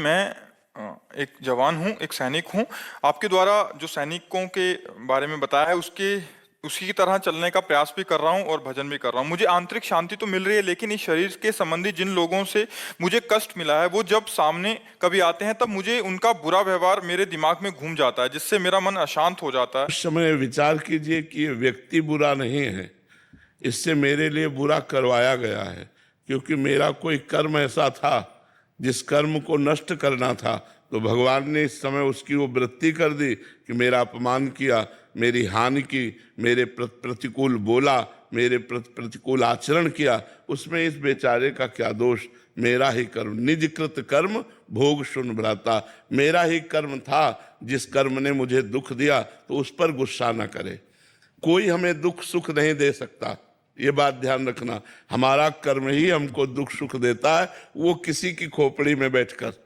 मैं एक जवान हूँ, एक सैनिक हूँ। आपके द्वारा जो सैनिकों के बारे में बताया है उसके उसी की तरह चलने का प्रयास भी कर रहा हूँ और भजन भी कर रहा हूँ। मुझे आंतरिक शांति तो मिल रही है, लेकिन इस शरीर के संबंधी जिन लोगों से मुझे कष्ट मिला है वो जब सामने कभी आते हैं तब मुझे उनका बुरा व्यवहार मेरे दिमाग में घूम जाता है, जिससे मेरा मन अशांत हो जाता है। उस समय विचार कीजिए कि ये व्यक्ति बुरा नहीं है, इससे मेरे लिए बुरा करवाया गया है, क्योंकि मेरा कोई कर्म ऐसा था जिस कर्म को नष्ट करना था। तो भगवान ने इस समय उसकी वो वृत्ति कर दी कि मेरा अपमान किया, मेरी हानि की, मेरे प्रतिकूल बोला, मेरे प्रतिकूल आचरण किया। उसमें इस बेचारे का क्या दोष? मेरा ही कर्म, निजकृत कर्म भोग सुन भ्राता। मेरा ही कर्म था, जिस कर्म ने मुझे दुख दिया, तो उस पर गुस्सा न करे। कोई हमें दुख सुख नहीं दे सकता, ये बात ध्यान रखना। हमारा कर्म ही हमको दुख सुख देता है, वो किसी की खोपड़ी में बैठकर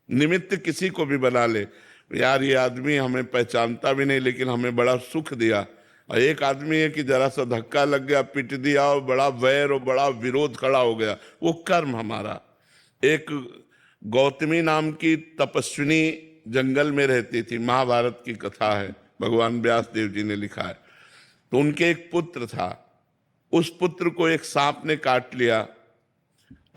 निमित्त किसी को भी बना ले। यार ये आदमी हमें पहचानता भी नहीं, लेकिन हमें बड़ा सुख दिया। और एक आदमी है कि जरा सा धक्का लग गया, पिट दिया, और बड़ा वैर और बड़ा विरोध खड़ा हो गया, वो कर्म हमारा। एक गौतमी नाम की तपस्विनी जंगल में रहती थी, महाभारत की कथा है, भगवान व्यास देव जी ने लिखा है। तो उनके एक पुत्र था, उस पुत्र को एक सांप ने काट लिया,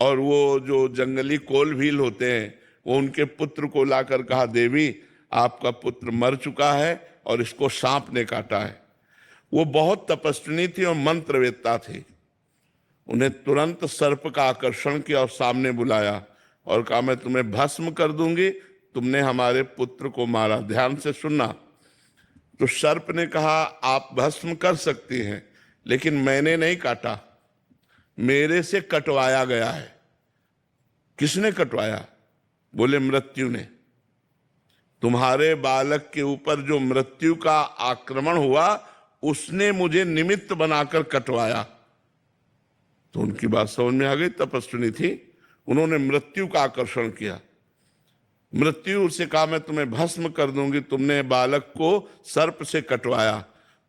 और वो जो जंगली कोल भील होते हैं वो उनके पुत्र को लाकर कहा, देवी आपका पुत्र मर चुका है और इसको सांप ने काटा है। वो बहुत तपस्विनी थी और मंत्रवेत्ता थी। उन्हें तुरंत सर्प का आकर्षण किया और सामने बुलाया और कहा, मैं तुम्हें भस्म कर दूंगी, तुमने हमारे पुत्र को मारा, ध्यान से सुनना। तो सर्प ने कहा, आप भस्म कर सकती हैं, लेकिन मैंने नहीं काटा, मेरे से कटवाया गया है। किसने कटवाया? बोले, मृत्यु ने। तुम्हारे बालक के ऊपर जो मृत्यु का आक्रमण हुआ, उसने मुझे निमित्त बनाकर कटवाया। तो उनकी बात समझ में आ गई, तपस्विनी थी, उन्होंने मृत्यु का आकर्षण किया। मृत्यु से कहा, मैं तुम्हें भस्म कर दूंगी, तुमने बालक को सर्प से कटवाया।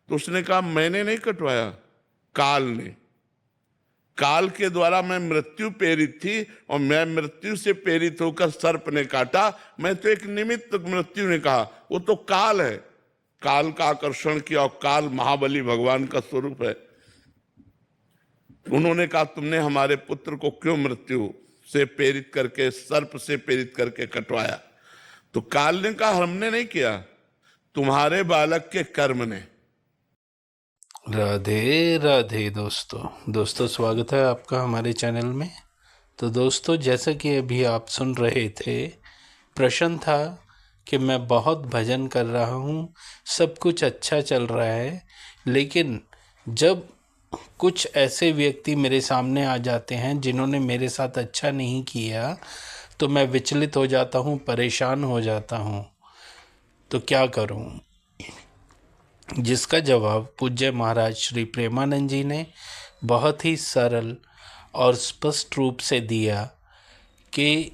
तो उसने कहा, मैंने नहीं कटवाया, काल ने। काल के द्वारा मैं मृत्यु प्रेरित थी, और मैं मृत्यु से प्रेरित होकर सर्प ने काटा। मैं तो एक निमित्त, मृत्यु ने कहा, वो तो काल है, काल का आकर्षण किया, और काल महाबली भगवान का स्वरूप है। उन्होंने कहा, तुमने हमारे पुत्र को क्यों मृत्यु से प्रेरित करके, सर्प से प्रेरित करके कटवाया? तो काल ने कहा, हमने नहीं किया, तुम्हारे बालक के कर्म ने। राधे राधे दोस्तों स्वागत है आपका हमारे चैनल में। तो दोस्तों, जैसा कि अभी आप सुन रहे थे, प्रश्न था कि मैं बहुत भजन कर रहा हूँ, सब कुछ अच्छा चल रहा है, लेकिन जब कुछ ऐसे व्यक्ति मेरे सामने आ जाते हैं जिन्होंने मेरे साथ अच्छा नहीं किया, तो मैं विचलित हो जाता हूँ, परेशान हो जाता हूँ, तो क्या करूँ? जिसका जवाब पूज्य महाराज श्री प्रेमानंद जी ने बहुत ही सरल और स्पष्ट रूप से दिया कि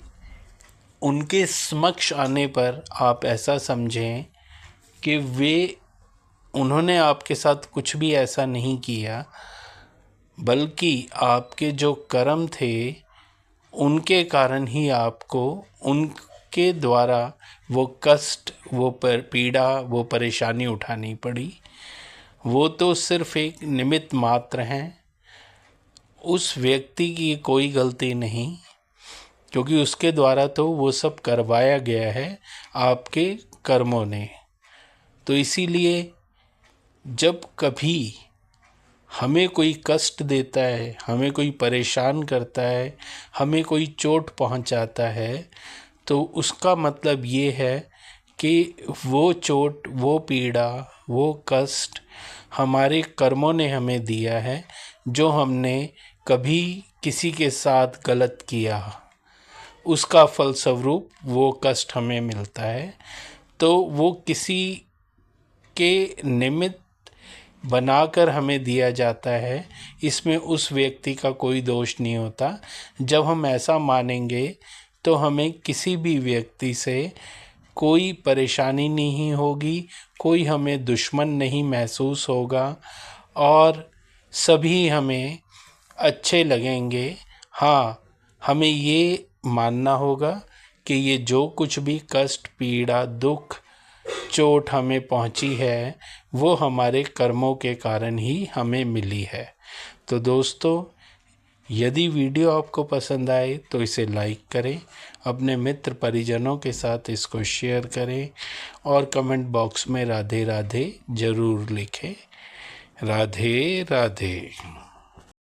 उनके समक्ष आने पर आप ऐसा समझें कि उन्होंने आपके साथ कुछ भी ऐसा नहीं किया, बल्कि आपके जो कर्म थे उनके कारण ही आपको उनके द्वारा वो कष्ट, वो पीड़ा, वो परेशानी उठानी पड़ी। वो तो सिर्फ एक निमित्त मात्र हैं, उस व्यक्ति की कोई गलती नहीं, क्योंकि उसके द्वारा तो वो सब करवाया गया है आपके कर्मों ने। तो इसीलिए जब कभी हमें कोई कष्ट देता है, हमें कोई परेशान करता है, हमें कोई चोट पहुंचाता है, तो उसका मतलब ये है कि वो चोट, वो पीड़ा, वो कष्ट हमारे कर्मों ने हमें दिया है, जो हमने कभी किसी के साथ गलत किया, उसका फलस्वरूप वो कष्ट हमें मिलता है। तो वो किसी के निमित्त बनाकर हमें दिया जाता है, इसमें उस व्यक्ति का कोई दोष नहीं होता। जब हम ऐसा मानेंगे तो हमें किसी भी व्यक्ति से कोई परेशानी नहीं होगी, कोई हमें दुश्मन नहीं महसूस होगा, और सभी हमें अच्छे लगेंगे। हाँ, हमें ये मानना होगा कि ये जो कुछ भी कष्ट, पीड़ा, दुख, चोट हमें पहुंची है वो हमारे कर्मों के कारण ही हमें मिली है। तो दोस्तों, यदि वीडियो आपको पसंद आए तो इसे लाइक करें, अपने मित्र परिजनों के साथ इसको शेयर करें और कमेंट बॉक्स में राधे राधे ज़रूर लिखें। राधे राधे।